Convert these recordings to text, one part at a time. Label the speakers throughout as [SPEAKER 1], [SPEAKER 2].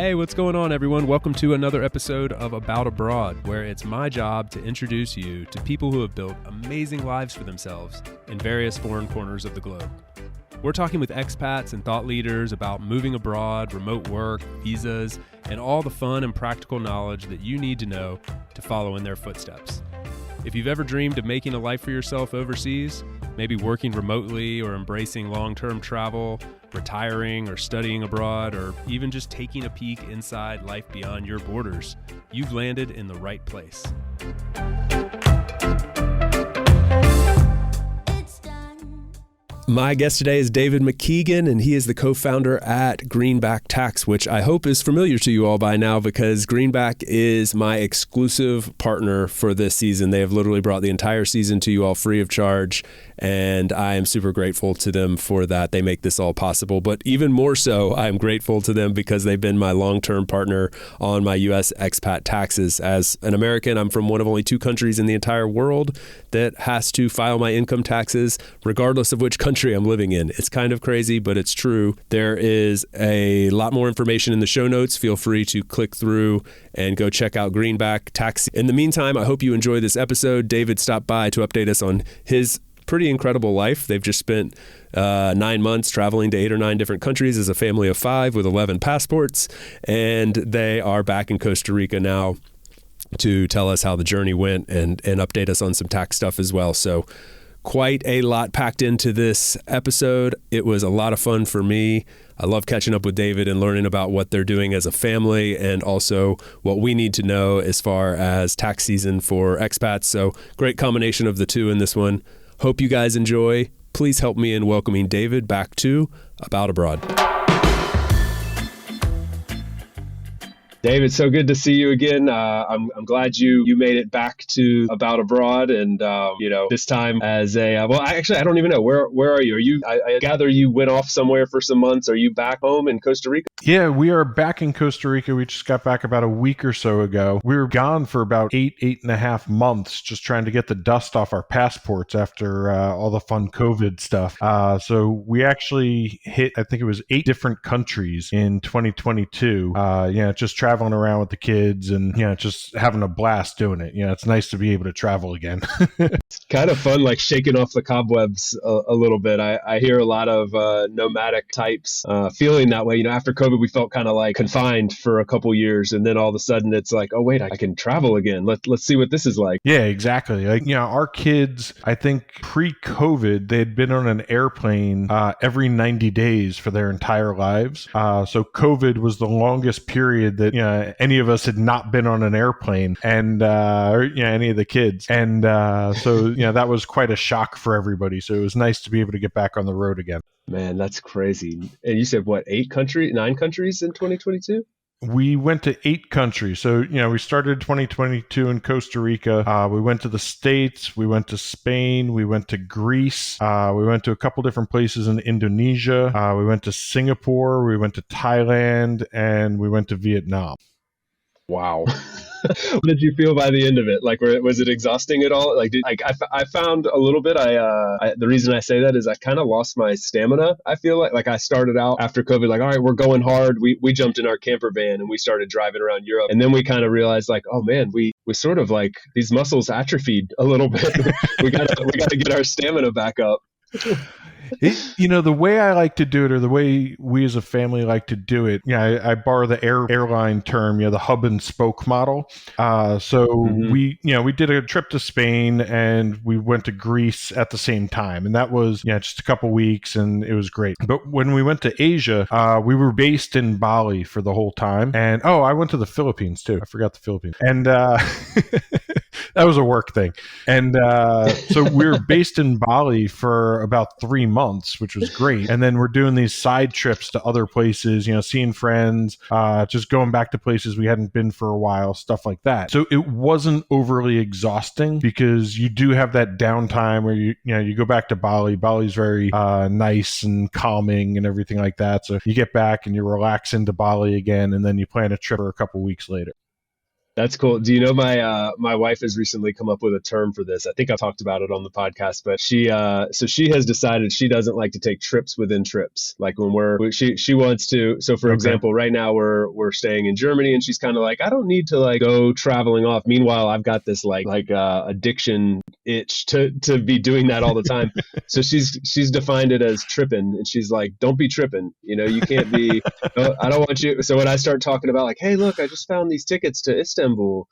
[SPEAKER 1] Hey, what's going on, everyone? Welcome to another episode of About Abroad, where it's my job to introduce you to people who have built amazing lives for themselves in various foreign corners of the globe. We're talking with expats and thought leaders about moving abroad, remote work, visas, and all the fun and practical knowledge that you need to know to follow in their footsteps. If you've ever dreamed of making a life for yourself overseas, maybe working remotely or embracing long-term travel, retiring or studying abroad, or even just taking a peek inside life beyond your borders, you've landed in the right place. My guest today is David McKeegan, and he is the co-founder at Greenback Tax, which I hope is familiar to you all by now because Greenback is my exclusive partner for this season. They have literally brought the entire season to you all free of charge, and I am super grateful to them for that. They make this all possible, but even more so, I'm grateful to them because they've been my long-term partner on my U.S. expat taxes. As an American, I'm from one of only two countries in the entire world that has to file my income taxes regardless of which country I'm living in. It's kind of crazy, but it's true. There is a lot more information in the show notes. Feel free to click through and go check out Greenback Tax. In the meantime, I hope you enjoy this episode. David stopped by to update us on his pretty incredible life. They've just spent 9 months traveling to 8 or 9 different countries as a family of 5 with 11 passports, and they are back in Costa Rica now to tell us how the journey went and update us on some tax stuff as well. So quite a lot packed into this episode. It was a lot of fun for me. I love catching up with David and learning about what they're doing as a family and also what we need to know as far as tax season for expats. So great combination of the two in this one. Hope you guys enjoy. Please help me in welcoming David back to About Abroad. David, so good to see you again. I'm glad you made it back to About Abroad, and this time as a I don't even know where are you? I gather you went off somewhere for some months. Are you back home in Costa Rica?
[SPEAKER 2] Yeah, we are back in Costa Rica. We just got back about a week or so ago. We were gone for about 8.5 months, just trying to get the dust off our passports after all the fun COVID stuff. So we actually hit, I think it was 8 different countries in 2022. Just traveling around with the kids and just having a blast doing it. It's nice to be able to travel again.
[SPEAKER 1] It's kind of fun, like shaking off the cobwebs a little bit. I hear a lot of nomadic types feeling that way. After COVID, we felt kind of like confined for a couple years, and then all of a sudden it's like, oh wait, I can travel again. Let's see what this is like.
[SPEAKER 2] Yeah, exactly. Our kids, I think pre-COVID, they had been on an airplane every 90 days for their entire lives. So COVID was the longest period that any of us had not been on an airplane, and any of the kids, and that was quite a shock for everybody. So it was nice to be able to get back on the road again.
[SPEAKER 1] Man, that's crazy. And you said what, 9 countries in 2022?
[SPEAKER 2] We went to 8 countries. So, we started 2022 in Costa Rica. We went to the States. We went to Spain. We went to Greece. We went to a couple different places in Indonesia. We went to Singapore. We went to Thailand, and we went to Vietnam.
[SPEAKER 1] Wow. What did you feel by the end of it? Like, was it exhausting at all? I found a little bit. The reason I say that is I kind of lost my stamina. I feel like I started out after COVID, like, all right, we're going hard. We jumped in our camper van and we started driving around Europe. And then we kind of realized, like, oh man, we sort of like these muscles atrophied a little bit. we gotta get our stamina back up.
[SPEAKER 2] The way I like to do it, or the way we as a family like to do it, I borrow the airline term, the hub and spoke model. We did a trip to Spain and we went to Greece at the same time. And that was, just a couple weeks and it was great. But when we went to Asia, we were based in Bali for the whole time. And, I went to the Philippines too. I forgot the Philippines. And, that was a work thing. And so we were based in Bali for about 3 months, which was great. And then we're doing these side trips to other places, seeing friends, just going back to places we hadn't been for a while, stuff like that. So it wasn't overly exhausting because you do have that downtime where you go back to Bali. Bali's very nice and calming and everything like that. So you get back and you relax into Bali again, and then you plan a trip for a couple weeks later.
[SPEAKER 1] That's cool. Do you know my wife has recently come up with a term for this? I think I've talked about it on the podcast, but she has decided she doesn't like to take trips within trips. Like when she wants to. So for
[SPEAKER 2] Okay.
[SPEAKER 1] example, right now we're staying in Germany, and she's kind of like, I don't need to like go traveling off. Meanwhile, I've got this addiction itch to be doing that all the time. So she's defined it as tripping, and she's like, don't be tripping. You can't be. No, I don't want you. So when I start talking about like, hey, look, I just found these tickets to Istanbul,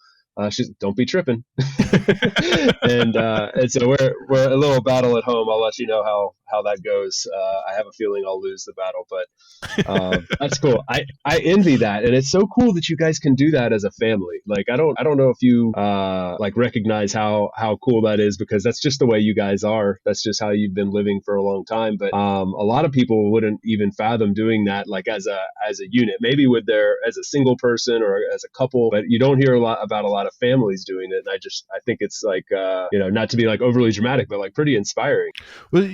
[SPEAKER 1] she's don't be tripping. And so we're a little battle at home. I'll let you know how that goes. I have a feeling I'll lose the battle, but that's cool. I envy that, and it's so cool that you guys can do that as a family. Like I don't know if you like recognize how cool that is, because that's just the way you guys are. That's just how you've been living for a long time. But a lot of people wouldn't even fathom doing that like as a unit. Maybe as a single person or as a couple, but you don't hear a lot about a lot of families doing it. And I think it's like not to be like overly dramatic, but like pretty inspiring.
[SPEAKER 2] Well,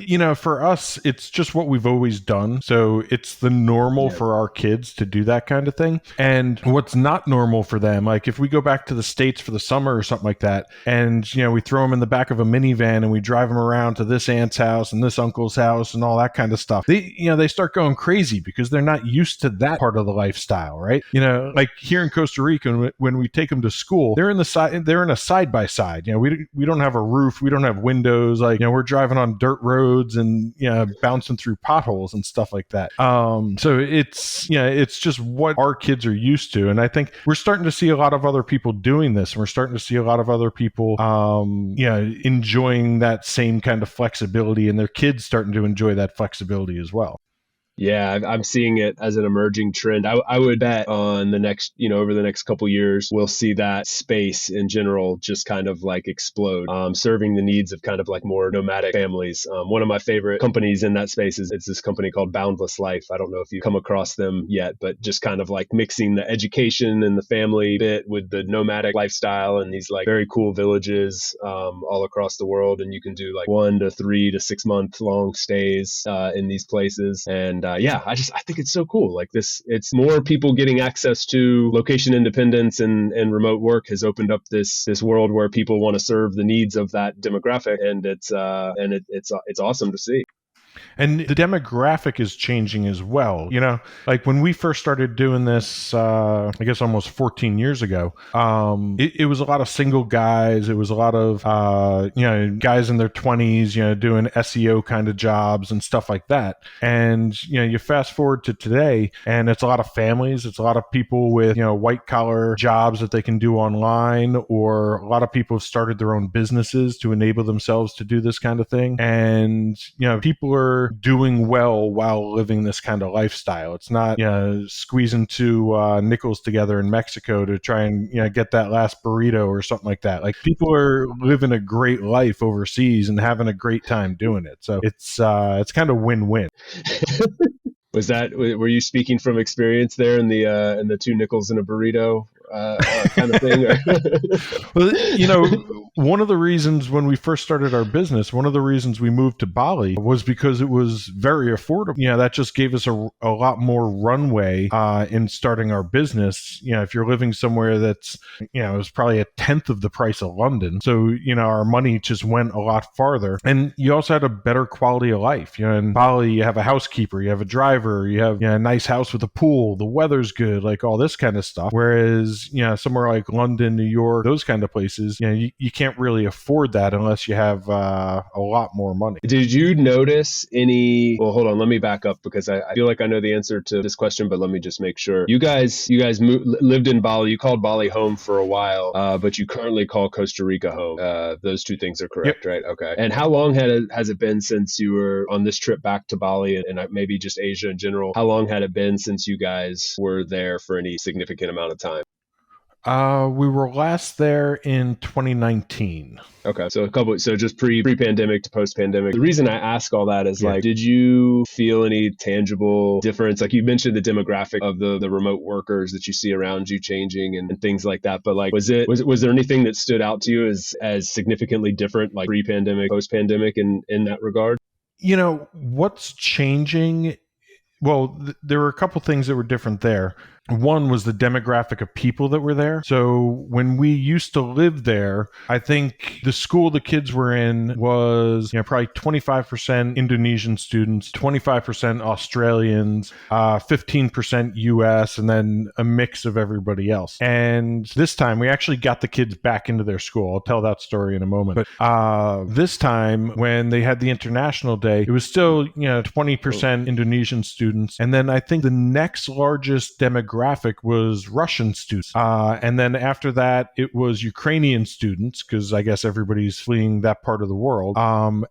[SPEAKER 2] for us, it's just what we've always done. So it's the normal for our kids to do that kind of thing. And what's not normal for them, like if we go back to the States for the summer or something like that, and, we throw them in the back of a minivan and we drive them around to this aunt's house and this uncle's house and all that kind of stuff, they start going crazy because they're not used to that part of the lifestyle, right? Like here in Costa Rica, when we take them to school, they're in a side by side. We don't have a roof, we don't have windows. Like, we're driving on dirt roads and bouncing through potholes and stuff like that. So it's just what our kids are used to, and I think we're starting to see a lot of other people doing this, and we're starting to see a lot of other people, enjoying that same kind of flexibility, and their kids starting to enjoy that flexibility as well.
[SPEAKER 1] Yeah, I'm seeing it as an emerging trend. I would bet on the next, over the next couple years, we'll see that space in general just kind of like explode, serving the needs of kind of like more nomadic families. One of my favorite companies in that space is this company called Boundless Life. I don't know if you've come across them yet, but just kind of like mixing the education and the family bit with the nomadic lifestyle and these like very cool villages all across the world. And you can do like 1 to 3 to 6 month long stays in these places. And I think it's so cool. Like this, it's more people getting access to location independence and remote work has opened up this world where people want to serve the needs of that demographic, and it's awesome to see.
[SPEAKER 2] And the demographic is changing as well. Like when we first started doing this, I guess almost 14 years ago, it was a lot of single guys. It was a lot of, guys in their 20s, doing SEO kind of jobs and stuff like that. And, you fast forward to today, and it's a lot of families. It's a lot of people with, white collar jobs that they can do online, or a lot of people have started their own businesses to enable themselves to do this kind of thing. And, people are doing well while living this kind of lifestyle. It's not squeezing two nickels together in Mexico to try and get that last burrito or something like that. Like people are living a great life overseas and having a great time doing it. So it's kind of win-win.
[SPEAKER 1] Were you speaking from experience there in the 2 nickels in a burrito kind of thing?
[SPEAKER 2] Well, one of the reasons when we first started our business, one of the reasons we moved to Bali was because it was very affordable. That just gave us a lot more runway in starting our business. If you're living somewhere that's, it was probably a tenth of the price of London. So, our money just went a lot farther. And you also had a better quality of life. In Bali, you have a housekeeper, you have a driver, you have a nice house with a pool, the weather's good, like all this kind of stuff. Whereas, somewhere like London, New York, those kind of places, you can't really afford that unless you have a lot more money.
[SPEAKER 1] Did you notice any? Well, hold on, let me back up because I feel like I know the answer to this question, but let me just make sure. You guys lived in Bali. You called Bali home for a while, but you currently call Costa Rica home. Those two things are correct,
[SPEAKER 2] Yep.
[SPEAKER 1] Right? Okay. And how long has it been since you were on this trip back to Bali and maybe just Asia in general? How long had it been since you guys were there for any significant amount of time?
[SPEAKER 2] We were last there in 2019.
[SPEAKER 1] Okay, so just pre-pandemic to post-pandemic. The reason I ask all that is like, did you feel any tangible difference? Like you mentioned the demographic of the remote workers that you see around you changing and things like that. But like, was there anything that stood out to you as significantly different, like pre-pandemic, post-pandemic in that regard?
[SPEAKER 2] What's changing? Well, there were a couple things that were different there. One was the demographic of people that were there. So when we used to live there, I think the school the kids were in was probably 25% Indonesian students, 25% Australians, 15% US, and then a mix of everybody else. And this time we actually got the kids back into their school. I'll tell that story in a moment. But this time when they had the International Day, it was still 20% Indonesian students. And then I think the next largest demographic was Russian students. And then after that, it was Ukrainian students, because I guess everybody's fleeing that part of the world.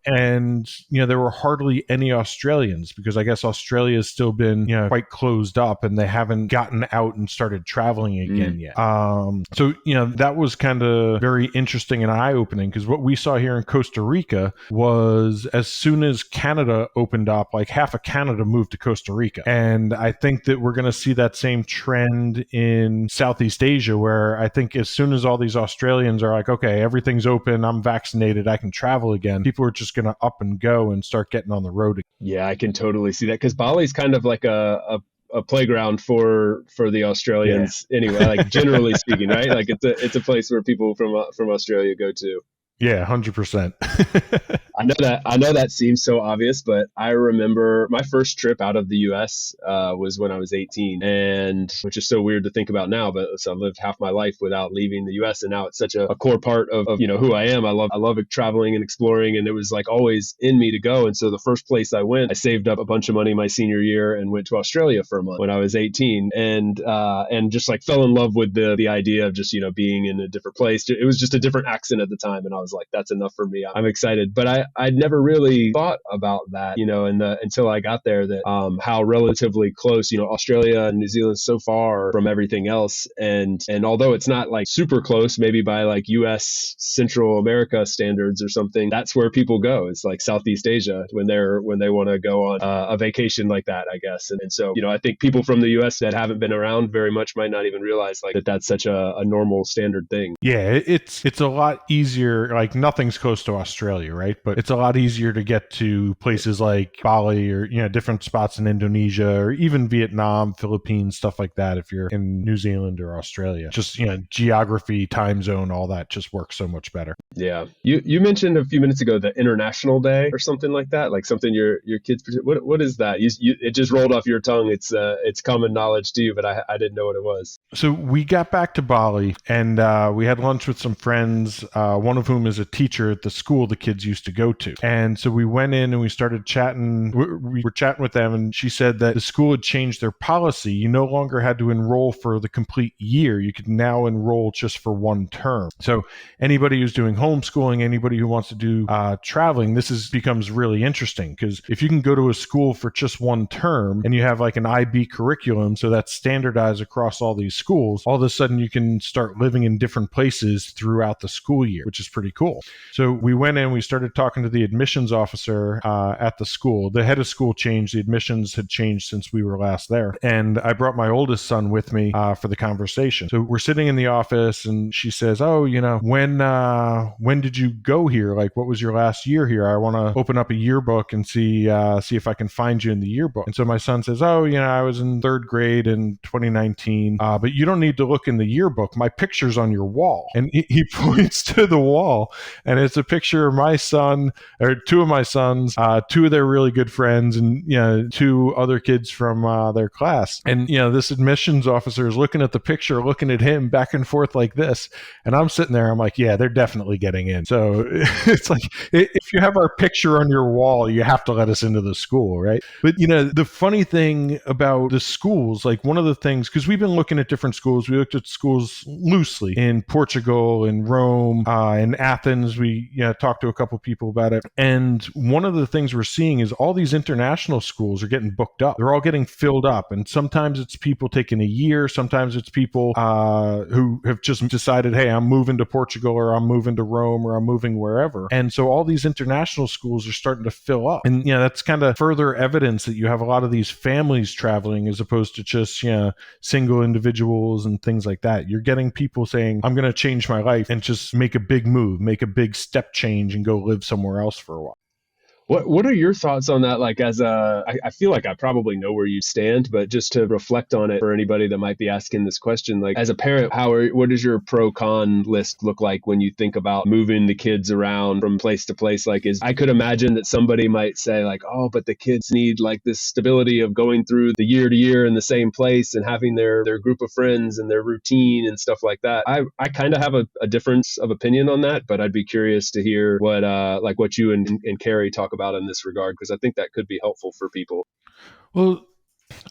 [SPEAKER 2] And there were hardly any Australians, because I guess Australia has still been quite closed up and they haven't gotten out and started traveling again yet. So that was kind of very interesting and eye-opening, because what we saw here in Costa Rica was as soon as Canada opened up, like half of Canada moved to Costa Rica. And I think that we're going to see that same trend in Southeast Asia, where I think as soon as all these Australians are like, okay, everything's open, I'm vaccinated, I can travel again, people are just going to up and go and start getting on the road again.
[SPEAKER 1] Yeah, I can totally see that, because Bali's kind of like a playground for the Australians anyway, like generally speaking, right? Like it's a place where people from Australia go to.
[SPEAKER 2] Yeah, 100%.
[SPEAKER 1] I know that seems so obvious, but I remember my first trip out of the U.S. Was when I was 18, and which is so weird to think about now. But so I lived half my life without leaving the U.S., and now it's such a core part of who I am. I love traveling and exploring, and it was like always in me to go. And so the first place I went, I saved up a bunch of money my senior year and went to Australia for a month when I was 18, and just like fell in love with the idea of just being in a different place. It was just a different accent at the time, and I was like, that's enough for me. I'm excited. But I'd never really thought about that, until I got there, that how relatively close, Australia and New Zealand so far from everything else. And although it's not like super close, maybe by like US Central America standards or something, that's where people go. It's like Southeast Asia when they want to go on a vacation like that, I guess. And so, I think people from the US that haven't been around very much might not even realize like that's such a normal standard thing.
[SPEAKER 2] Yeah, it's a lot easier. Like nothing's close to Australia, right? But it's a lot easier to get to places like Bali or different spots in Indonesia or even Vietnam, Philippines, stuff like that. If you're in New Zealand or Australia, just geography, time zone, all that just works so much better.
[SPEAKER 1] Yeah, you mentioned a few minutes ago the International Day or something like that, like something your kids. What is that? It just rolled off your tongue. It's common knowledge to you, but I didn't know what it was.
[SPEAKER 2] So we got back to Bali and we had lunch with some friends, one of whom is a teacher at the school the kids used to go to. And so we went in and we started chatting. We were chatting with them, and she said that the school had changed their policy. You no longer had to enroll for the complete year. You could now enroll just for one term. So anybody who's doing homeschooling, anybody who wants to do traveling, becomes really interesting, because if you can go to a school for just one term and you have like an IB curriculum, so that's standardized across all these schools, all of a sudden you can start living in different places throughout the school year, which is pretty cool. So we went in, we started talking to the admissions officer at the school. The head of school changed. The admissions had changed since we were last there. And I brought my oldest son with me for the conversation. So we're sitting in the office and she says, oh, when did you go here? Like, what was your last year here? I want to open up a yearbook and see if I can find you in the yearbook. And so my son says, oh, I was in third grade in 2019, but you don't need to look in the yearbook. My picture's on your wall. And he points to the wall, and it's a picture of my son, or two of my sons, two of their really good friends, and two other kids from their class. And this admissions officer is looking at the picture, looking at him back and forth like this, and I'm sitting there, I'm like, yeah, they're definitely getting in. So it's like, if you have our picture on your wall, you have to let us into the school, right? But the funny thing about the schools, like one of the things, because we've been looking at different schools, we looked at schools loosely in Portugal, in Rome, in Athens. We talked to a couple people about it, and one of the things we're seeing is all these international schools are getting booked up. They're all getting filled up, and sometimes it's people taking a year, sometimes it's people who have just decided, hey, I'm moving to Portugal, or I'm moving to Rome, or I'm moving wherever. And so all these international schools are starting to fill up, and that's kind of further evidence that you have a lot of these families traveling as opposed to just single individuals and things like that. You're getting people saying, I'm going to change my life and just make a big move, make a big step change, and go live somewhere else for a while.
[SPEAKER 1] What are your thoughts on that? Like, I feel like I probably know where you stand, but just to reflect on it for anybody that might be asking this question, like as a parent, what does your pro con list look like when you think about moving the kids around from place to place? Like, I could imagine that somebody might say like, oh, but the kids need like this stability of going through the year to year in the same place and having their group of friends and their routine and stuff like that. I kind of have a difference of opinion on that, but I'd be curious to hear what you and Carrie talk about in this regard, because I think that could be helpful for people.
[SPEAKER 2] Well,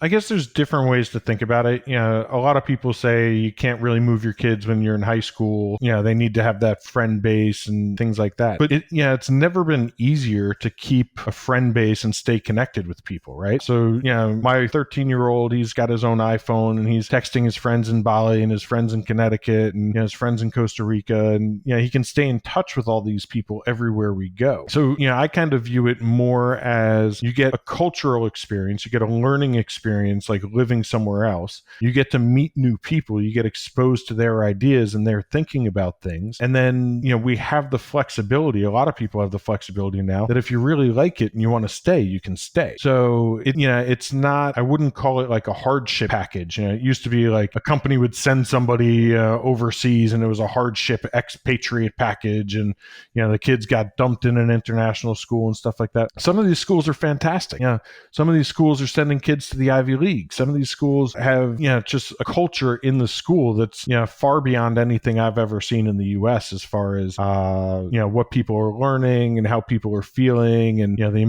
[SPEAKER 2] I guess there's different ways to think about it. You know, a lot of people say you can't really move your kids when you're in high school. You know, they need to have that friend base and things like that. But it's never been easier to keep a friend base and stay connected with people, right? So, you know, my 13-year-old, he's got his own iPhone and he's texting his friends in Bali and his friends in Connecticut and, you know, his friends in Costa Rica. And, you know, he can stay in touch with all these people everywhere we go. So, you know, I kind of view it more as you get a cultural experience, you get a learning experience, like living somewhere else. You get to meet new people, you get exposed to their ideas and their thinking about things. And then, you know, we have the flexibility. A lot of people have the flexibility now that if you really like it and you want to stay, you can stay. So it's not, I wouldn't call it like a hardship package. You know, it used to be like a company would send somebody overseas and it was a hardship expatriate package. And, you know, the kids got dumped in an international school and stuff like that. Some of these schools are fantastic. You know, some of these schools are sending kids to the Ivy League. Some of these schools have, you know, just a culture in the school that's, you know, far beyond anything I've ever seen in the US as far as, you know, what people are learning and how people are feeling and, you know, the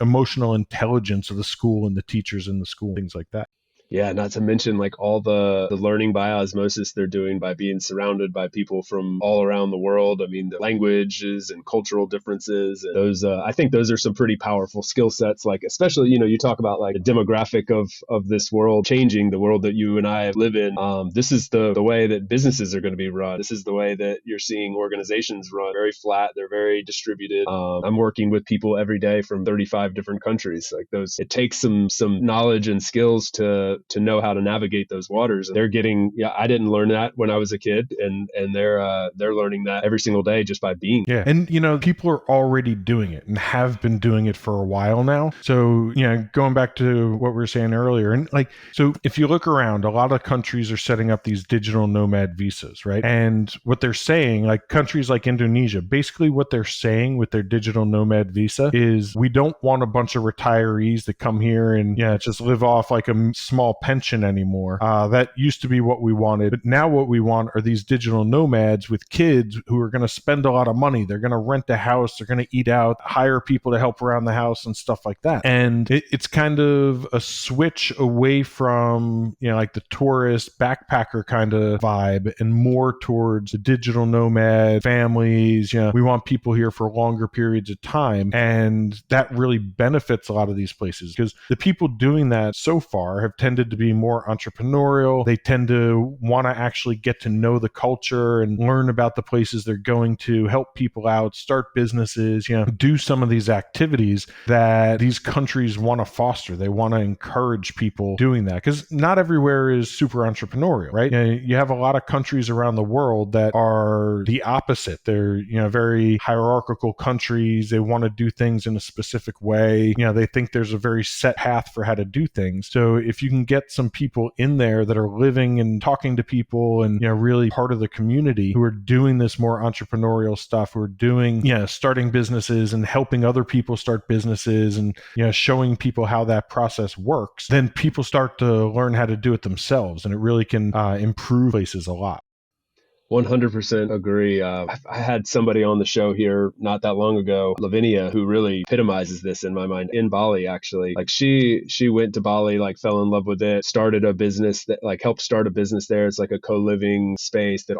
[SPEAKER 2] emotional intelligence of the school and the teachers in the school, things like that.
[SPEAKER 1] Yeah, not to mention like all the learning by osmosis they're doing by being surrounded by people from all around the world. I mean, the languages and cultural differences, and those I think those are some pretty powerful skill sets. Like especially, you know, you talk about like the demographic of this world changing, the world that you and I live in. This is the way that businesses are going to be run. This is the way that you're seeing organizations run. Very flat. They're very distributed. I'm working with people every day from 35 different countries. Like those, it takes some knowledge and skills to know how to navigate those waters. And they're getting, yeah, I didn't learn that when I was a kid, and they're learning that every single day just by being.
[SPEAKER 2] Yeah. And, you know, people are already doing it and have been doing it for a while now. So, you know, going back to what we were saying earlier, and like, so if you look around, a lot of countries are setting up these digital nomad visas, right? And what they're saying, like countries like Indonesia, basically what they're saying with their digital nomad visa is we don't want a bunch of retirees that come here and, yeah, just live off like a small pension anymore. That used to be what we wanted. But now what we want are these digital nomads with kids who are going to spend a lot of money. They're going to rent a house. They're going to eat out, hire people to help around the house and stuff like that. And it's kind of a switch away from, you know, like the tourist backpacker kind of vibe and more towards the digital nomad families. You know, we want people here for longer periods of time. And that really benefits a lot of these places because the people doing that so far have tended to be more entrepreneurial. They tend to want to actually get to know the culture and learn about the places they're going to, help people out, start businesses, you know, do some of these activities that these countries want to foster. They want to encourage people doing that because not everywhere is super entrepreneurial, right? You know, you have a lot of countries around the world that are the opposite. They're, you know, very hierarchical countries. They want to do things in a specific way. You know, they think there's a very set path for how to do things. So if you can get some people in there that are living and talking to people and, you know, really part of the community who are doing this more entrepreneurial stuff, who are doing, you know, starting businesses and helping other people start businesses and, you know, showing people how that process works, then people start to learn how to do it themselves. And it really can improve places a lot.
[SPEAKER 1] 100% agree. I had somebody on the show here not that long ago, Lavinia, who really epitomizes this in my mind in Bali, actually. Like she went to Bali, like fell in love with it, started a business that like helped start a business there. It's like a co-living space that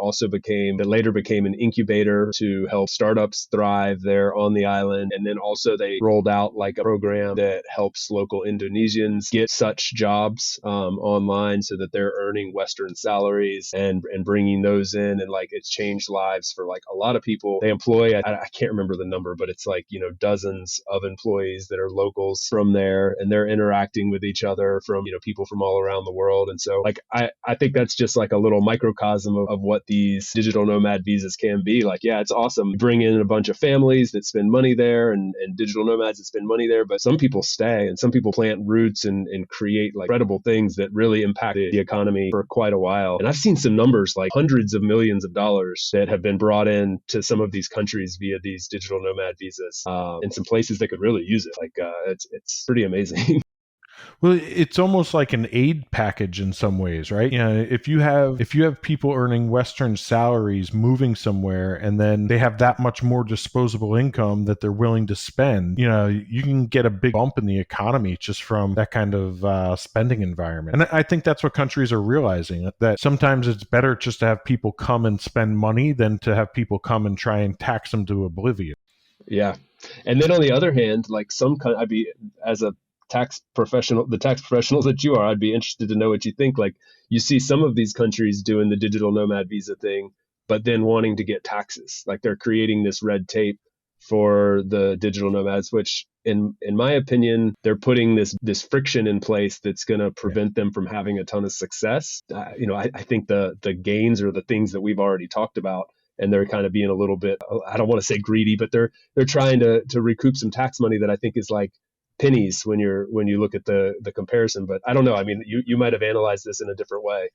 [SPEAKER 1] later became an incubator to help startups thrive there on the island. And then also they rolled out like a program that helps local Indonesians get such jobs online so that they're earning Western salaries and bringing those in in, and like it's changed lives for like a lot of people. They employ, I can't remember the number, but it's like, dozens of employees that are locals from there, and they're interacting with each other from, people from all around the world. And so like, I think that's just like a little microcosm of what these digital nomad visas can be. Like, yeah, it's awesome. You bring in a bunch of families that spend money there, and digital nomads that spend money there, but some people stay and some people plant roots and create like incredible things that really impact the economy for quite a while. And I've seen some numbers like hundreds of millions of dollars that have been brought in to some of these countries via these digital nomad visas, in some places that could really use it. Like, it's pretty amazing.
[SPEAKER 2] Well, it's almost like an aid package in some ways, right? If you have people earning Western salaries moving somewhere, and then they have that much more disposable income that they're willing to spend, you can get a big bump in the economy just from that kind of spending environment. And I think that's what countries are realizing, that sometimes it's better just to have people come and spend money than to have people come and try and tax them to oblivion.
[SPEAKER 1] Yeah. And then on the other hand, like I'd be, as a tax professional, the tax professionals that you are, I'd be interested to know what you think. Like, you see some of these countries doing the digital nomad visa thing, but then wanting to get taxes. Like, they're creating this red tape for the digital nomads, which in my opinion, they're putting this friction in place that's going to prevent them from having a ton of success. I think the gains are the things that we've already talked about. And they're kind of being a little bit, I don't want to say greedy, but they're trying to recoup some tax money that I think is like pennies when you look at the comparison. But I don't know. I mean, you might have analyzed this in a different way.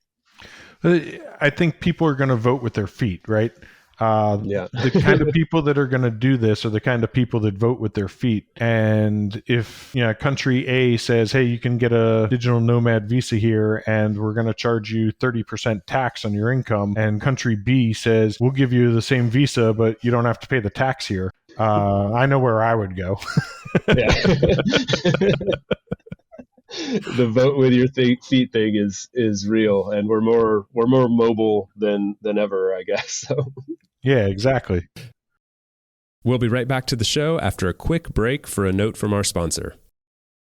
[SPEAKER 2] I think people are going to vote with their feet, right?
[SPEAKER 1] Yeah.
[SPEAKER 2] The kind of people that are going to do this are the kind of people that vote with their feet. And if country A says, hey, you can get a digital nomad visa here and we're going to charge you 30% tax on your income, and country B says, we'll give you the same visa, but you don't have to pay the tax here, I know where I would go.
[SPEAKER 1] Yeah. The vote with your feet thing is real, and we're more mobile than ever, I guess. So.
[SPEAKER 2] Yeah, exactly.
[SPEAKER 1] We'll be right back to the show after a quick break for a note from our sponsor.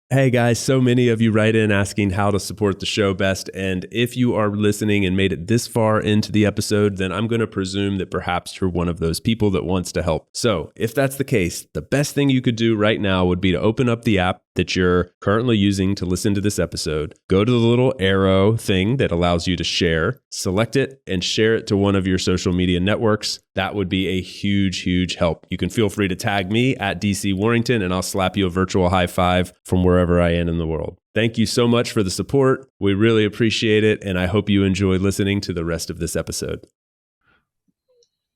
[SPEAKER 1] Hey guys, so many of you write in asking how to support the show best. And if you are listening and made it this far into the episode, then I'm going to presume that perhaps you're one of those people that wants to help. So if that's the case, the best thing you could do right now would be to open up the app that you're currently using to listen to this episode. Go to the little arrow thing that allows you to share, select it, and share it to one of your social media networks. That would be a huge, huge help. You can feel free to tag me at DC Warrington, and I'll slap you a virtual high five from wherever I am in the world. Thank you so much for the support. We really appreciate it, and I hope you enjoy listening to the rest of this episode.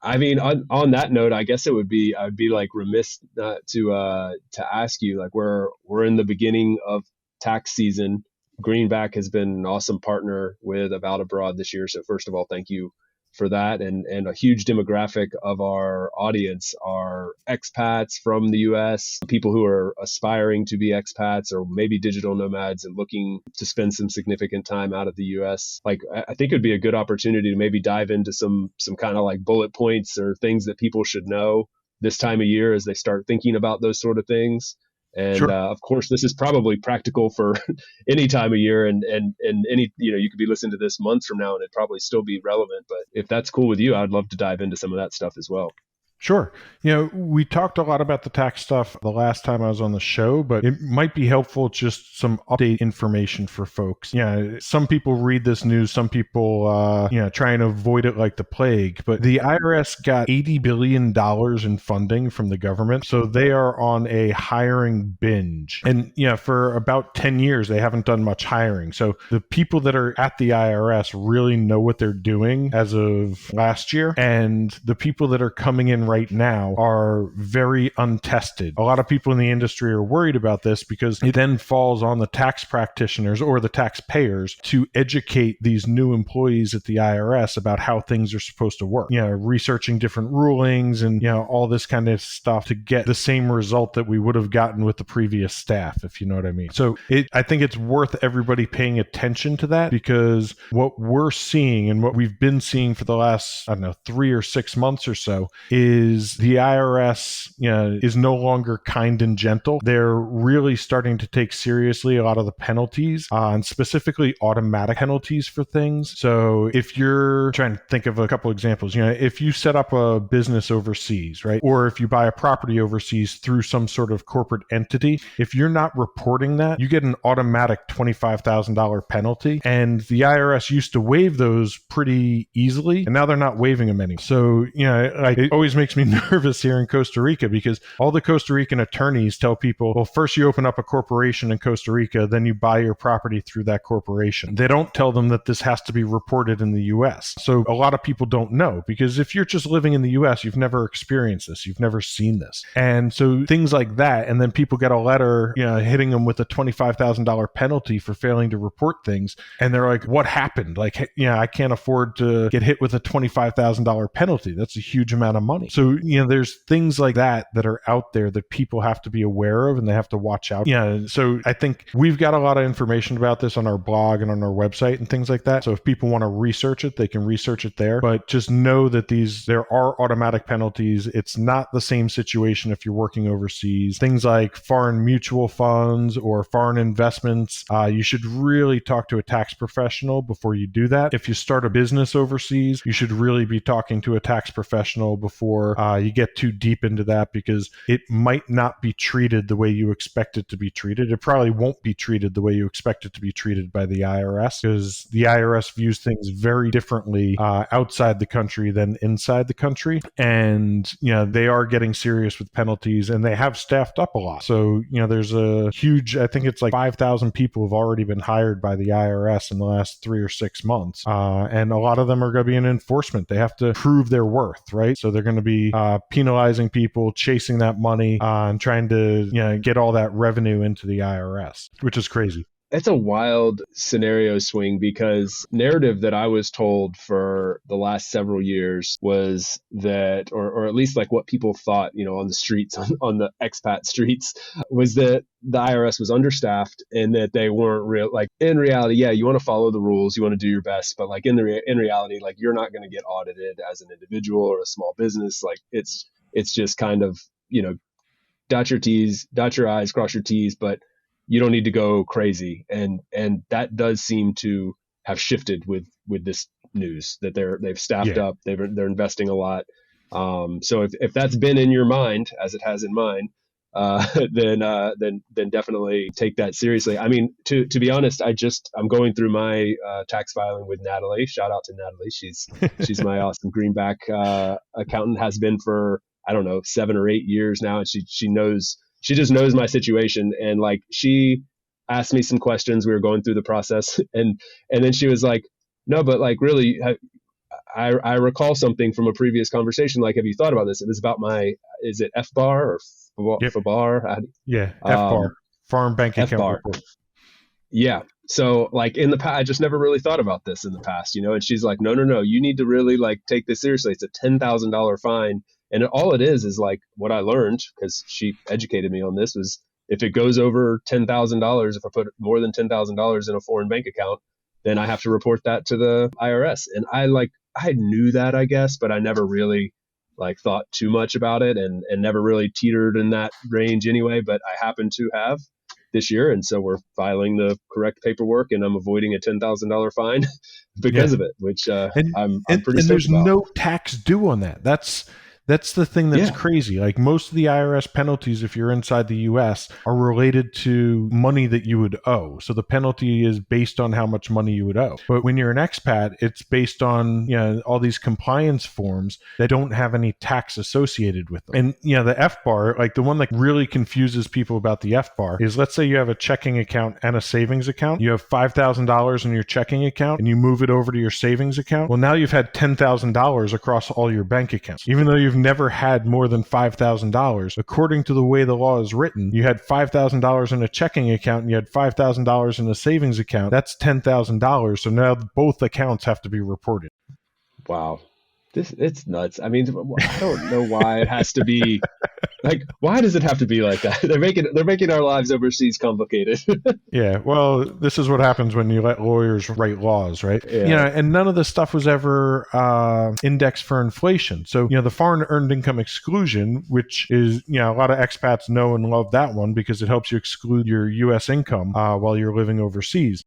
[SPEAKER 1] I mean, on that note, I guess I'd be like remiss to ask you, like, we're in the beginning of tax season. Greenback has been an awesome partner with About Abroad this year. So first of all, thank you for that. And a huge demographic of our audience are expats from the US, people who are aspiring to be expats or maybe digital nomads and looking to spend some significant time out of the US. Like, I think it'd be a good opportunity to maybe dive into some kind of like bullet points or things that people should know this time of year as they start thinking about those sort of things. And
[SPEAKER 2] Sure.
[SPEAKER 1] of course, this is probably practical for any time of year, and any, you could be listening to this months from now and it'd probably still be relevant. But if that's cool with you, I'd love to dive into some of that stuff as well.
[SPEAKER 2] Sure. We talked a lot about the tax stuff the last time I was on the show, but it might be helpful, just some update information for folks. Some people read this news, some people, try and avoid it like the plague, but the IRS got $80 billion in funding from the government. So they are on a hiring binge. And, for about 10 years, they haven't done much hiring. So the people that are at the IRS really know what they're doing as of last year. And the people that are coming in right now are very untested. A lot of people in the industry are worried about this because it then falls on the tax practitioners or the taxpayers to educate these new employees at the IRS about how things are supposed to work. Researching different rulings and, all this kind of stuff to get the same result that we would have gotten with the previous staff, if you know what I mean. So I think it's worth everybody paying attention to that, because what we're seeing and what we've been seeing for the last, 3 or 6 months or so is is the IRS, is no longer kind and gentle. They're really starting to take seriously a lot of the penalties, and specifically automatic penalties for things. So if you're trying to think of a couple examples, if you set up a business overseas, right, or if you buy a property overseas through some sort of corporate entity, if you're not reporting that, you get an automatic $25,000 penalty. And the IRS used to waive those pretty easily, and now they're not waiving them anymore. So, it always makes me nervous here in Costa Rica, because all the Costa Rican attorneys tell people, well, first you open up a corporation in Costa Rica, then you buy your property through that corporation. They don't tell them that this has to be reported in the US. So a lot of people don't know, because if you're just living in the US, you've never experienced this, you've never seen this. And so things like that, and then people get a letter, hitting them with a $25,000 penalty for failing to report things. And they're like, what happened? Like, I can't afford to get hit with a $25,000 penalty. That's a huge amount of money. So, there's things like that are out there that people have to be aware of and they have to watch out. So I think we've got a lot of information about this on our blog and on our website and things like that. So if people want to research it, they can research it there. But just know that there are automatic penalties. It's not the same situation if you're working overseas. Things like foreign mutual funds or foreign investments, you should really talk to a tax professional before you do that. If you start a business overseas, you should really be talking to a tax professional before you get too deep into that, because it might not be treated the way you expect it to be treated. It probably won't be treated the way you expect it to be treated by the IRS, because the IRS views things very differently outside the country than inside the country. And, they are getting serious with penalties, and they have staffed up a lot. So, there's a huge, I think it's like 5,000 people have already been hired by the IRS in the last 3 or 6 months. And a lot of them are going to be in enforcement. They have to prove their worth, right? So they're going to be penalizing people, chasing that money, and trying to, get all that revenue into the IRS, which is crazy.
[SPEAKER 1] It's a wild scenario swing, because narrative that I was told for the last several years was that, or at least like what people thought, on the streets, on the expat streets, was that the IRS was understaffed and that they weren't real. Like in reality, yeah, you want to follow the rules, you want to do your best, but like in reality, like you're not going to get audited as an individual or a small business. Like it's just kind of, dot your I's, cross your T's, but you don't need to go crazy. And that does seem to have shifted with this news, that they've staffed up, they're investing a lot. So if that's been in your mind, as it has in mine, then definitely take that seriously. I mean, to be honest, I'm going through my tax filing with Natalie. Shout out to Natalie. She's my awesome Greenback accountant, has been for, I don't know, 7 or 8 years now. And she just knows my situation. And like, she asked me some questions. We were going through the process, and then she was like, no, but like, really, I recall something from a previous conversation. Like, have you thought about this? It was about is it FBAR or FBAR?
[SPEAKER 2] Yeah. FBAR, Foreign Bank Account Report.
[SPEAKER 1] Yeah. So like in the past, I just never really thought about this in the past, and she's like, no, you need to really like take this seriously. It's a $10,000 fine. And all it is like what I learned, because she educated me on this, was if it goes over $10,000, if I put more than $10,000 in a foreign bank account, then I have to report that to the IRS. And I knew that, I guess, but I never really like thought too much about it, and never really teetered in that range anyway. But I happen to have this year, and so we're filing the correct paperwork, and I'm avoiding a $10,000 fine because of it, which I'm pretty stoked
[SPEAKER 2] there's
[SPEAKER 1] about.
[SPEAKER 2] No tax due on that. That's the thing that's crazy. Like most of the IRS penalties, if you're inside the U.S., are related to money that you would owe. So the penalty is based on how much money you would owe. But when you're an expat, it's based on all these compliance forms that don't have any tax associated with them. And the FBAR, like the one that really confuses people about the FBAR is, let's say you have a checking account and a savings account. You have $5,000 in your checking account and you move it over to your savings account. Well, now you've had $10,000 across all your bank accounts, even though you've never had more than $5,000. According to the way the law is written, you had $5,000 in a checking account and you had $5,000 in a savings account. That's $10,000. So now both accounts have to be reported.
[SPEAKER 1] Wow.
[SPEAKER 3] It's nuts. I mean, I don't know why it has to be like, why does it have to be like that? They're making our lives overseas complicated.
[SPEAKER 2] Yeah, well, this is what happens when you let lawyers write laws, right?
[SPEAKER 3] Yeah.
[SPEAKER 2] And none of this stuff was ever indexed for inflation. So, the foreign earned income exclusion, which is, a lot of expats know and love that one because it helps you exclude your U.S. income while you're living overseas.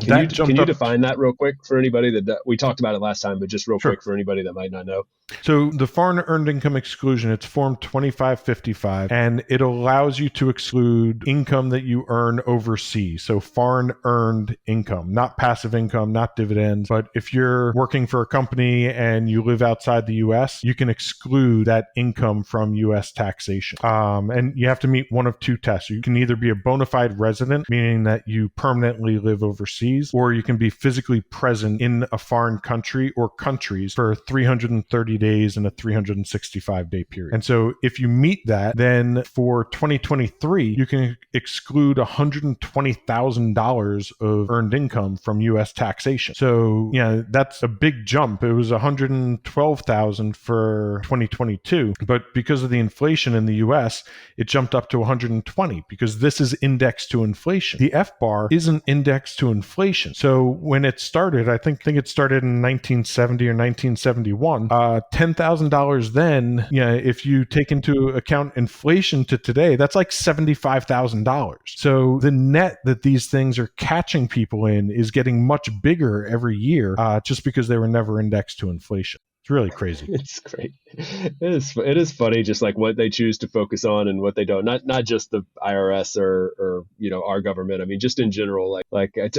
[SPEAKER 3] Can you define that real quick for anybody that we talked about it last time, but just real
[SPEAKER 2] Sure.
[SPEAKER 3] quick for anybody that might not know?
[SPEAKER 2] So the foreign earned income exclusion, it's Form 2555, and it allows you to exclude income that you earn overseas. So foreign earned income, not passive income, not dividends. But if you're working for a company and you live outside the U.S., you can exclude that income from U.S. taxation. And you have to meet one of two tests. You can either be a bona fide resident, meaning that you permanently live overseas, or you can be physically present in a foreign country or countries for 330 days in a 365-day period. And so if you meet that, then for 2023, you can exclude $120,000 of earned income from U.S. taxation. So, that's a big jump. It was $112,000 for 2022, but because of the inflation in the U.S., it jumped up to $120 because this is indexed to inflation. The F-bar isn't indexed to inflation. So when it started, I think it started in 1970 or 1971, $10,000 then, if you take into account inflation to today, that's like $75,000. So the net that these things are catching people in is getting much bigger every year just because they were never indexed to inflation. It's really crazy.
[SPEAKER 3] It's great. It is funny, just like what they choose to focus on and what they don't. Not just the IRS or our government. I mean, just in general.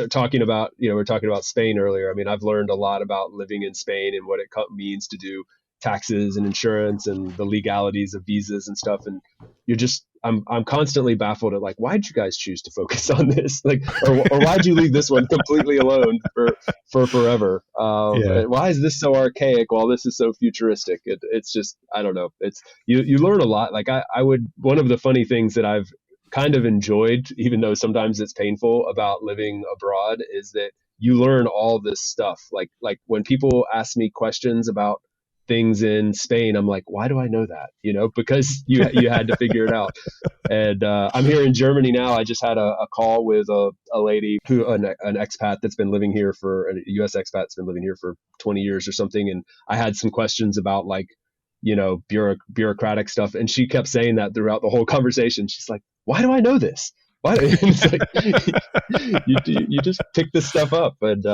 [SPEAKER 3] Talking about we're talking about Spain earlier. I mean, I've learned a lot about living in Spain and what it means to do taxes and insurance and the legalities of visas and stuff. And I'm constantly baffled at why'd you guys choose to focus on this? Or why'd you leave this one completely alone for forever? Why is this so archaic while this is so futuristic? It's just, I don't know. It's, you learn a lot. One of the funny things that I've kind of enjoyed, even though sometimes it's painful about living abroad, is that you learn all this stuff. Like when people ask me questions about things in Spain, I'm like, why do I know that? Because you had to figure it out. And I'm here in Germany now. I just had a call with a lady an expat that's been living here a U.S. expat that's been living here for 20 years or something. And I had some questions about bureaucratic stuff. And she kept saying that throughout the whole conversation. She's like, why do I know this? Why? It's like, you just pick this stuff up. And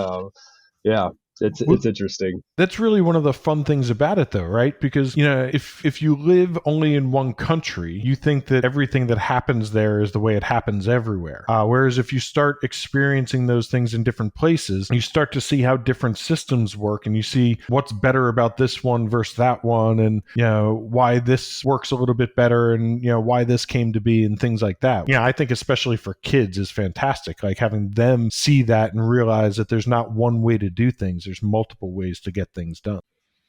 [SPEAKER 3] it's interesting.
[SPEAKER 2] That's really one of the fun things about it, though, right? Because, if you live only in one country, you think that everything that happens there is the way it happens everywhere. Whereas if you start experiencing those things in different places, you start to see how different systems work, and you see what's better about this one versus that one, and, why this works a little bit better, and, why this came to be, and things like that. I think especially for kids is fantastic. Like having them see that and realize that there's not one way to do things. There's multiple ways to get things done.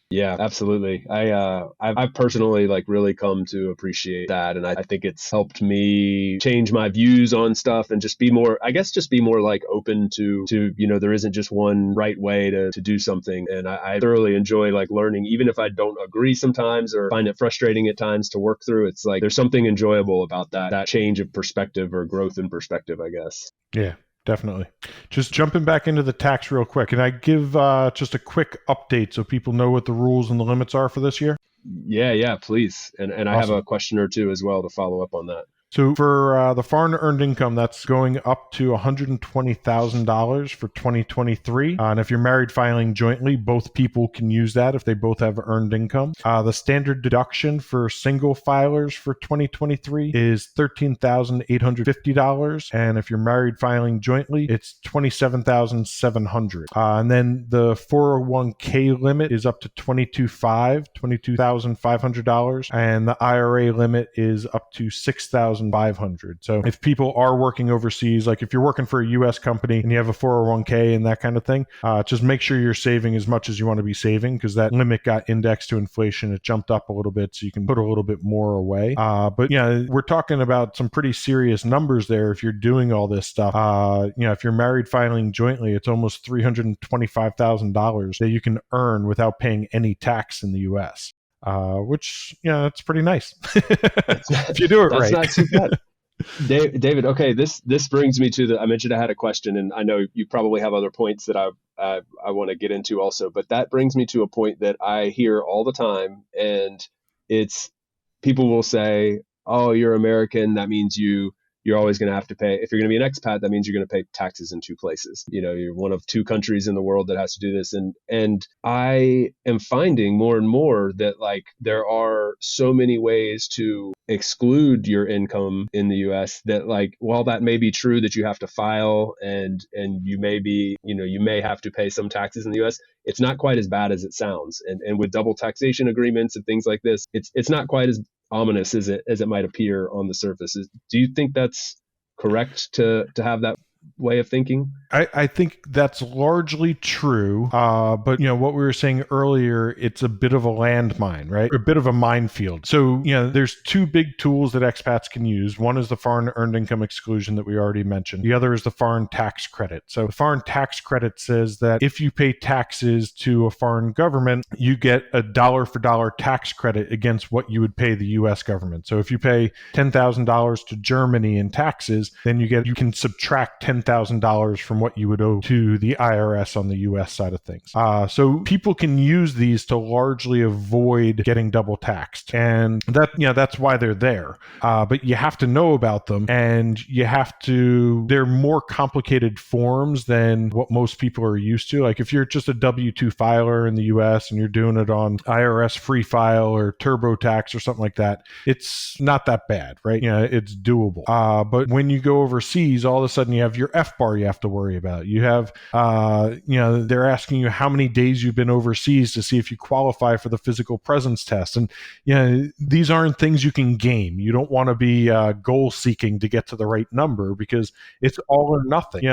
[SPEAKER 3] Yeah, absolutely. I've personally really come to appreciate that, and I think it's helped me change my views on stuff and just be more open to there isn't just one right way to do something. And I thoroughly enjoy learning, even if I don't agree sometimes or find it frustrating at times to work through. It's there's something enjoyable about that change of perspective or growth in perspective, I guess.
[SPEAKER 2] Yeah. Definitely. Just jumping back into the tax real quick. Can I give just a quick update so people know what the rules and the limits are for this year?
[SPEAKER 3] Yeah, please. And awesome. I have a question or two as well to follow up on that.
[SPEAKER 2] So for the foreign earned income, that's going up to $120,000 for 2023. And if you're married filing jointly, both people can use that if they both have earned income. The standard deduction for single filers for 2023 is $13,850. And if you're married filing jointly, it's $27,700. And then the 401k limit is up to $22,500. And the IRA limit is up to $6,000. $2,500. So if people are working overseas, like if you're working for a U.S. company and you have a 401k and that kind of thing, just make sure you're saving as much as you want to be saving, because that limit got indexed to inflation. It jumped up a little bit, so you can put a little bit more away. But yeah, we're talking about some pretty serious numbers there. If you're doing all this stuff, if you're married filing jointly, it's almost $325,000 that you can earn without paying any tax in the U.S. Which, that's pretty nice if you do it right.
[SPEAKER 3] That's not too bad. David, okay, this brings me to I mentioned I had a question, and I know you probably have other points that I want to get into also, but that brings me to a point that I hear all the time, and it's people will say, "Oh, you're American, that means you're always going to have to pay. If you're going to be an expat, that means you're going to pay taxes in two places. You're one of two countries in the world that has to do this." And I am finding more and more that there are so many ways to exclude your income in the US that while that may be true that you have to file and you may be, you may have to pay some taxes in the US, it's not quite as bad as it sounds. And with double taxation agreements and things like this, it's not quite as ominous as it might appear on the surface. Do you think that's correct to have that way of thinking?
[SPEAKER 2] I think that's largely true. But what we were saying earlier, it's a bit of a landmine, right? A bit of a minefield. So, there's two big tools that expats can use. One is the foreign earned income exclusion that we already mentioned. The other is the foreign tax credit. So the foreign tax credit says that if you pay taxes to a foreign government, you get a dollar for dollar tax credit against what you would pay the U.S. government. So if you pay $10,000 to Germany in taxes, then you can subtract $10,000 from what you would owe to the IRS on the U.S. side of things. So people can use these to largely avoid getting double taxed, and that's why they're there. But you have to know about them, and they're more complicated forms than what most people are used to. Like if you're just a W-2 filer in the U.S. and you're doing it on IRS Free File or TurboTax or something like that, it's not that bad, right? It's doable. But when you go overseas, all of a sudden you have your FBAR you have to worry about. You have, they're asking you how many days you've been overseas to see if you qualify for the physical presence test. And, these aren't things you can game. You don't want to be goal seeking to get to the right number, because it's all or nothing.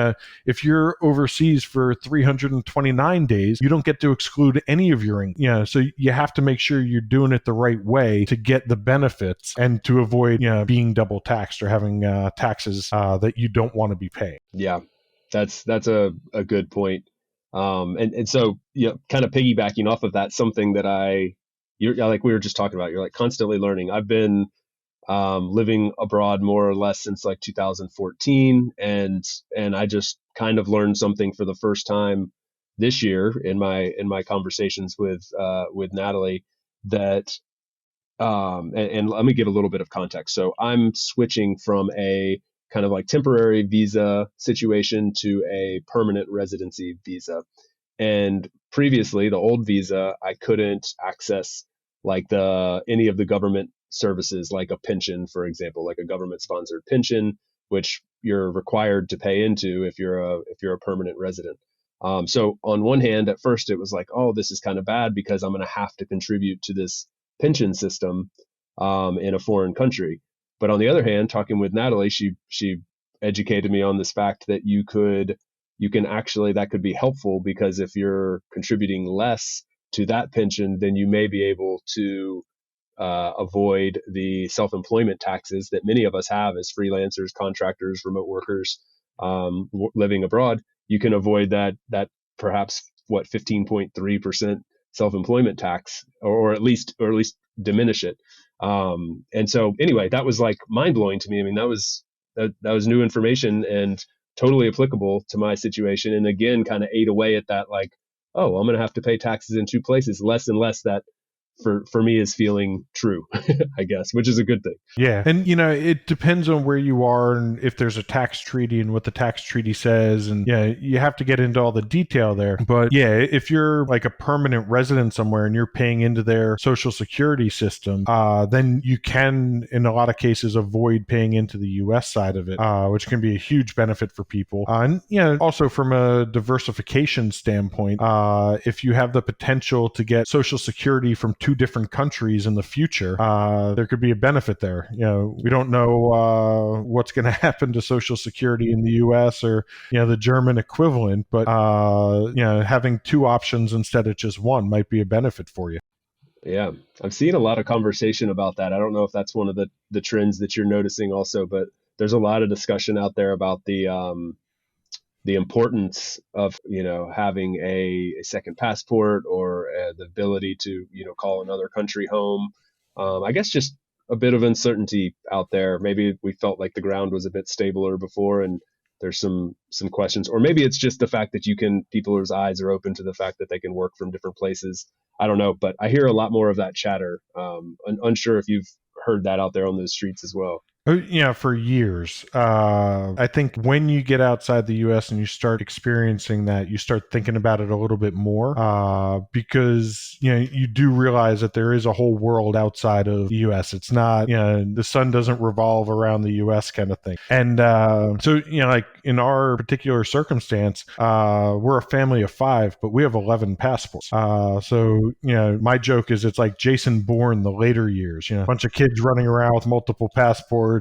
[SPEAKER 2] If you're overseas for 329 days, you don't get to exclude any of your income. So you have to make sure you're doing it the right way to get the benefits and to avoid, being double taxed or having taxes that you don't want to be paying.
[SPEAKER 3] Yeah. That's a good point. And so, kind of piggybacking off of that, something that you're like we were just talking about, you're constantly learning. I've been living abroad more or less since 2014, and I just kind of learned something for the first time this year in my conversations with Natalie that and let me give a little bit of context. So I'm switching from a kind of temporary visa situation to a permanent residency visa. And previously, the old visa, I couldn't access any of the government services, like a pension, for example, like a government sponsored pension, which you're required to pay into if you're a permanent resident. So on one hand, at first it was oh, this is kind of bad because I'm going to have to contribute to this pension system in a foreign country. But on the other hand, talking with Natalie, she educated me on this fact that you can actually, that could be helpful, because if you're contributing less to that pension, then you may be able to avoid the self-employment taxes that many of us have as freelancers, contractors, remote workers living abroad. You can avoid that perhaps 15.3% self-employment tax, or at least diminish it. And so anyway, that was mind blowing to me. I mean, that was new information and totally applicable to my situation. And again, kind of ate away at that, oh, I'm going to have to pay taxes in two places. Less and less that for me is feeling true, I guess, which is a good thing.
[SPEAKER 2] Yeah. And, it depends on where you are and if there's a tax treaty and what the tax treaty says. And you have to get into all the detail there. But if you're a permanent resident somewhere and you're paying into their social security system, then you can, in a lot of cases, avoid paying into the U.S. side of it, which can be a huge benefit for people. And, also from a diversification standpoint, if you have the potential to get social security from two different countries in the future, there could be a benefit there. We don't know what's going to happen to Social Security in the U.S. or the German equivalent, but having two options instead of just one might be a benefit for you.
[SPEAKER 3] Yeah, I'm seeing a lot of conversation about that. I don't know if that's one of the trends that you're noticing also, but there's a lot of discussion out there about the importance of having a second passport or the ability to call another country home. I guess just a bit of uncertainty out there. Maybe we felt like the ground was a bit stabler before, and there's some questions, or maybe it's just the fact that people's eyes are open to the fact that they can work from different places. I don't know, but I hear a lot more of that chatter. Unsure if you've heard that out there on those streets as well.
[SPEAKER 2] For years. I think when you get outside the U.S. and you start experiencing that, you start thinking about it a little bit more because, you do realize that there is a whole world outside of the U.S. It's not, the sun doesn't revolve around the U.S. kind of thing. And so, like in our particular circumstance, we're a family of 5, but we have 11 passports. So, my joke is it's like Jason Bourne, the later years, a bunch of kids running around with multiple passports.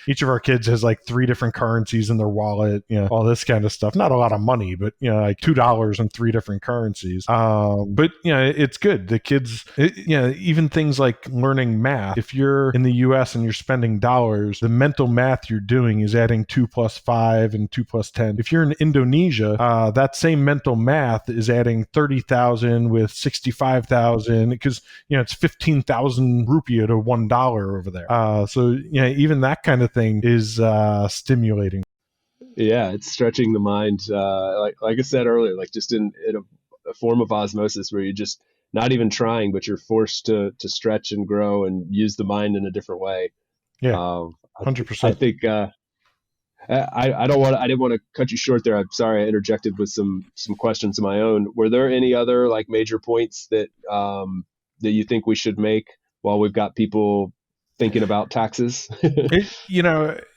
[SPEAKER 2] Each of our kids has like 3 different currencies in their wallet, all this kind of stuff. Not a lot of money, but like $2 in 3 different currencies. But it's good. The kids, even things like learning math. If you're in the U.S. and you're spending dollars, the mental math you're doing is adding 2 plus 5 and 2 plus 10. If you're in Indonesia, that same mental math is adding 30,000 with 65,000 because it's 15,000 rupiah to $1 over there. So even that kind of thing is stimulating.
[SPEAKER 3] Yeah, it's stretching the mind. Like I said earlier, like just in a form of osmosis where you're just not even trying, but you're forced to stretch and grow and use the mind in a different way.
[SPEAKER 2] Yeah, 100%.
[SPEAKER 3] I think I didn't want to cut you short there. I'm sorry I interjected with some questions of my own. Were there any other like major points that you think we should make while we've got people thinking about taxes?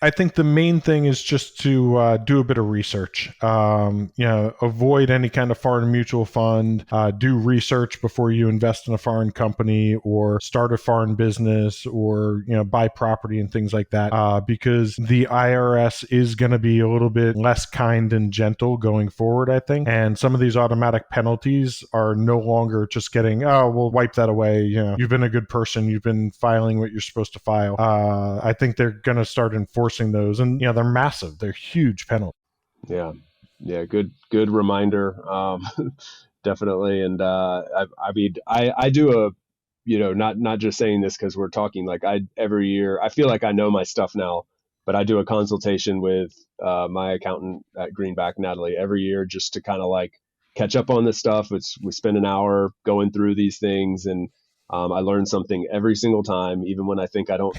[SPEAKER 2] I think the main thing is just to do a bit of research. Avoid any kind of foreign mutual fund. Do research before you invest in a foreign company or start a foreign business or buy property and things like that. Because the IRS is going to be a little bit less kind and gentle going forward, I think. And some of these automatic penalties are no longer just getting, we'll wipe that away. You've been a good person. You've been filing what you're supposed to file. I think they're going to start enforcing those, and they're massive. They're huge penalties.
[SPEAKER 3] Yeah. Good reminder. Definitely. And I do a, not just saying this because we're talking. Like every year, I feel like I know my stuff now, but I do a consultation with my accountant at Greenback, Natalie, every year just to kind of like catch up on this stuff. We spend an hour going through these things, and I learn something every single time, even when I think I don't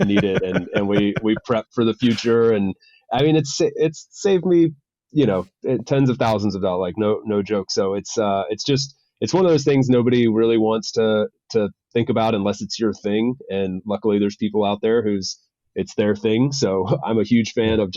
[SPEAKER 3] need it. And we prep for the future. And I mean, it's saved me, tens of thousands of dollars, like no joke. So it's one of those things nobody really wants to think about unless it's your thing. And luckily there's people out there it's their thing. So I'm a huge fan of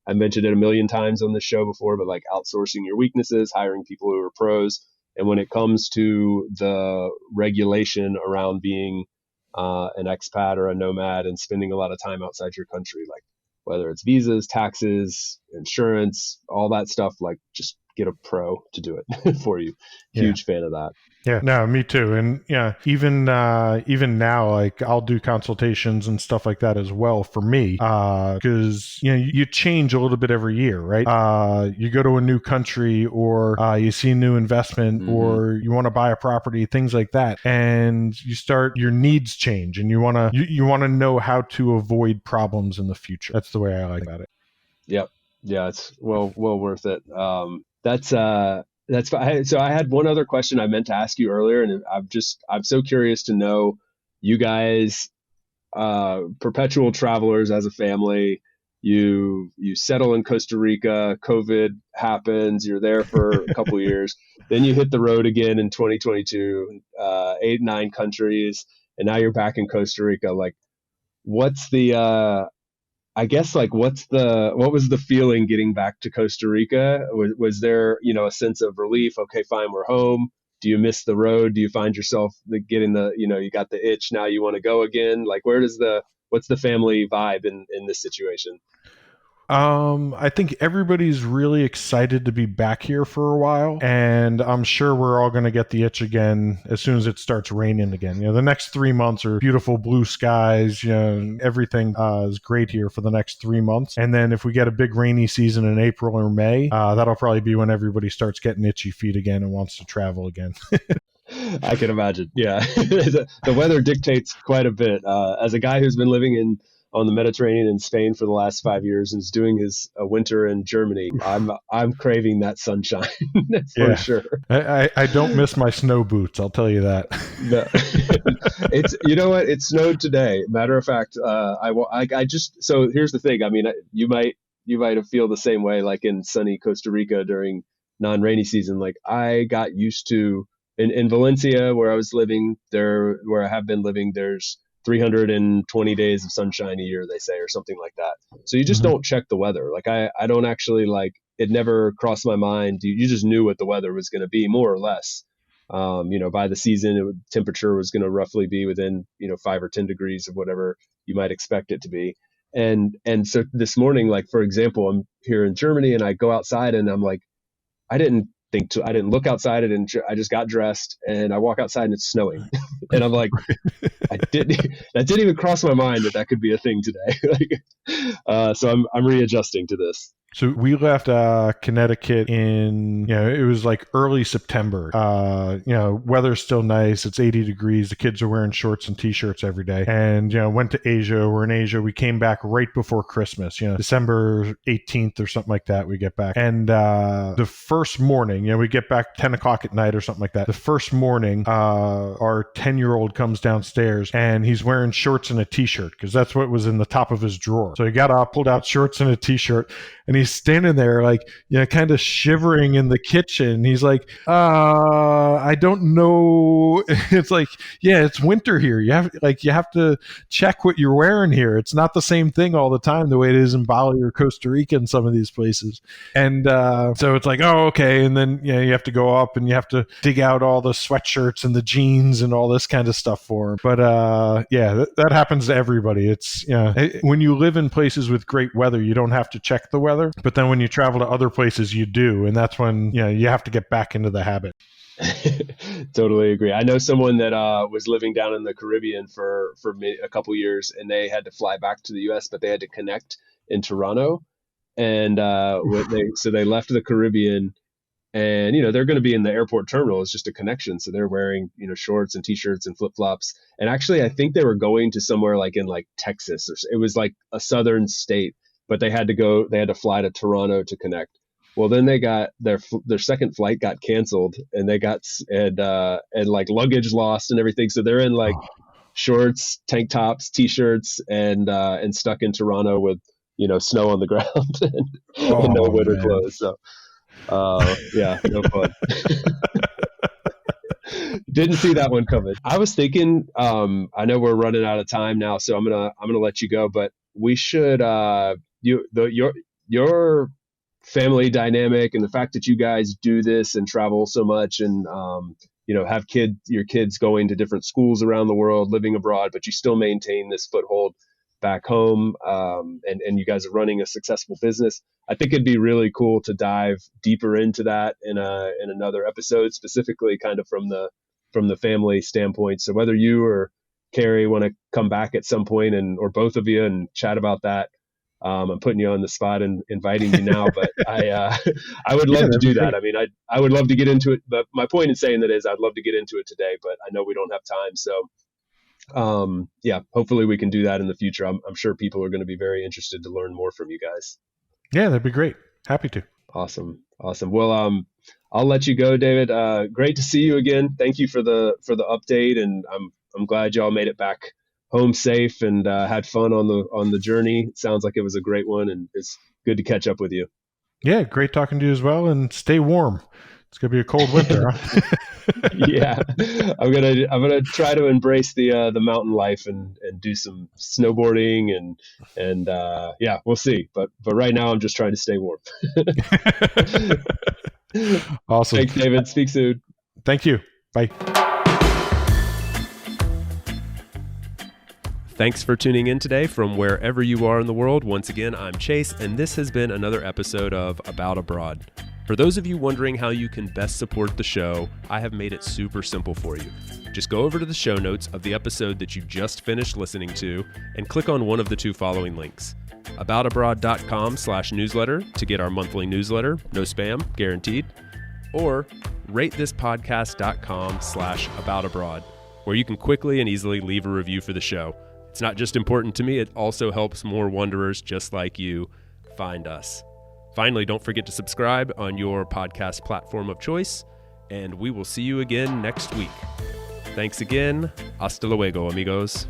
[SPEAKER 3] I mentioned it a million times on this show before, but like outsourcing your weaknesses, hiring people who are pros. And when it comes to the regulation around being an expat or a nomad and spending a lot of time outside your country, like whether it's visas, taxes, insurance, all that stuff, like just get a pro to do it for you. Huge fan of that.
[SPEAKER 2] Yeah, no, me too. And even now, like I'll do consultations and stuff like that as well for me, because you change a little bit every year, right? You go to a new country, or you see a new investment, or you want to buy a property, things like that, and your needs change, and you want to know how to avoid problems in the future. That's the way I like about it.
[SPEAKER 3] Yep. Yeah, it's well worth it. That's fine. So I had one other question I meant to ask you earlier, and I'm so curious to know, you guys, perpetual travelers as a family, you settle in Costa Rica, COVID happens, you're there for a couple of years, then you hit the road again in 2022, 8, 9 countries, and now you're back in Costa Rica. Like, what's the what was the feeling getting back to Costa Rica? Was there, a sense of relief? Okay, fine, we're home. Do you miss the road? Do you find yourself getting you got the itch, now you want to go again? Like, what's the family vibe in this situation?
[SPEAKER 2] I think everybody's really excited to be back here for a while, and I'm sure we're all going to get the itch again as soon as it starts raining again. The next 3 months are beautiful blue skies. Everything is great here for the next 3 months, and then if we get a big rainy season in April or May, that'll probably be when everybody starts getting itchy feet again and wants to travel again.
[SPEAKER 3] I can imagine. Yeah, the weather dictates quite a bit. As a guy who's been living on the Mediterranean in Spain for the last 5 years and is doing his winter in Germany, I'm craving that sunshine for sure.
[SPEAKER 2] I don't miss my snow boots, I'll tell you that.
[SPEAKER 3] No. It's, you know what? It snowed today. Matter of fact, so here's the thing. I mean, you might feel the same way, like in sunny Costa Rica during non-rainy season. Like, I got used to in Valencia, where I was living there, where I have been living, there's 320 days of sunshine a year, they say, or something like that. So you just don't check the weather. Like, I don't actually, like, it never crossed my mind. You just knew what the weather was going to be, more or less. By the season, temperature was going to roughly be within 5 or 10 degrees of whatever you might expect it to be. And so this morning, like, for example, I'm here in Germany and I go outside and I'm like, I didn't look outside and I just got dressed and I walk outside and it's snowing. And I'm like, that didn't even cross my mind that could be a thing today. So I'm readjusting to this.
[SPEAKER 2] So we left Connecticut in, it was like early September. Weather's still nice. It's 80 degrees. The kids are wearing shorts and t-shirts every day. And, went to Asia. We're in Asia. We came back right before Christmas, December 18th or something like that, we get back. And the first morning, we get back 10 o'clock at night or something like that. The first morning, our 10-year-old comes downstairs and he's wearing shorts and a t-shirt because that's what was in the top of his drawer. So he got up, pulled out shorts and a t-shirt, and he's standing there like, kind of shivering in the kitchen. He's like, I don't know. It's like, yeah, it's winter here. You have to check what you're wearing here. It's not the same thing all the time, the way it is in Bali or Costa Rica and some of these places. And so it's like, oh, okay. And then, you have to go up and you have to dig out all the sweatshirts and the jeans and all this kind of stuff for him. But that happens to everybody. It's, when you live in places with great weather, you don't have to check the weather. But then when you travel to other places, you do. And that's when, you have to get back into the habit.
[SPEAKER 3] Totally agree. I know someone that was living down in the Caribbean for a couple years, and they had to fly back to the U.S., but they had to connect in Toronto. And so they left the Caribbean, and they're going to be in the airport terminal. It's just a connection, so they're wearing shorts and t-shirts and flip-flops. And actually, I think they were going to somewhere like in like Texas, or it was like a southern state, but they had to fly to Toronto to connect. Well, then they got their second flight got canceled, and they got and like luggage lost and everything. So they're in like shorts, tank tops, t-shirts, and stuck in Toronto with snow on the ground and no winter clothes. So no fun. Didn't see that one coming. I was thinking, I know we're running out of time now, so I'm gonna let you go, but we should your family dynamic and the fact that you guys do this and travel so much and have your kids going to different schools around the world, living abroad, but you still maintain this foothold back home, and you guys are running a successful business. I think it'd be really cool to dive deeper into that in another episode, specifically kind of from the family standpoint. So whether you or Carrie want to come back at some point or both of you and chat about that, I'm putting you on the spot and inviting you now, but I would love to do that. I mean, I would love to get into it, but my point in saying that is I'd love to get into it today, but I know we don't have time. So, hopefully we can do that in the future. I'm sure people are going to be very interested to learn more from you guys.
[SPEAKER 2] Yeah, that'd be great. Happy to.
[SPEAKER 3] Awesome. Well, I'll let you go, David. Great to see you again. Thank you for the update, and I'm glad y'all made it back home safe and had fun on the journey. It sounds like it was a great one, and it's good to catch up with you.
[SPEAKER 2] Yeah, great talking to you as well, and stay warm. It's gonna be a cold winter, huh?
[SPEAKER 3] Yeah, I'm gonna try to embrace the mountain life and do some snowboarding and we'll see. But right now I'm just trying to stay warm.
[SPEAKER 2] Awesome.
[SPEAKER 3] Thanks, David. Speak soon.
[SPEAKER 2] Thank you. Bye.
[SPEAKER 1] Thanks for tuning in today from wherever you are in the world. Once again, I'm Chase, and this has been another episode of About Abroad. For those of you wondering how you can best support the show, I have made it super simple for you. Just go over to the show notes of the episode that you just finished listening to and click on one of the two following links. aboutabroad.com/newsletter to get our monthly newsletter, no spam, guaranteed, or ratethispodcast.com/aboutabroad, where you can quickly and easily leave a review for the show. It's not just important to me, it also helps more wanderers just like you find us. Finally, don't forget to subscribe on your podcast platform of choice, and we will see you again next week. Thanks again. Hasta luego, amigos.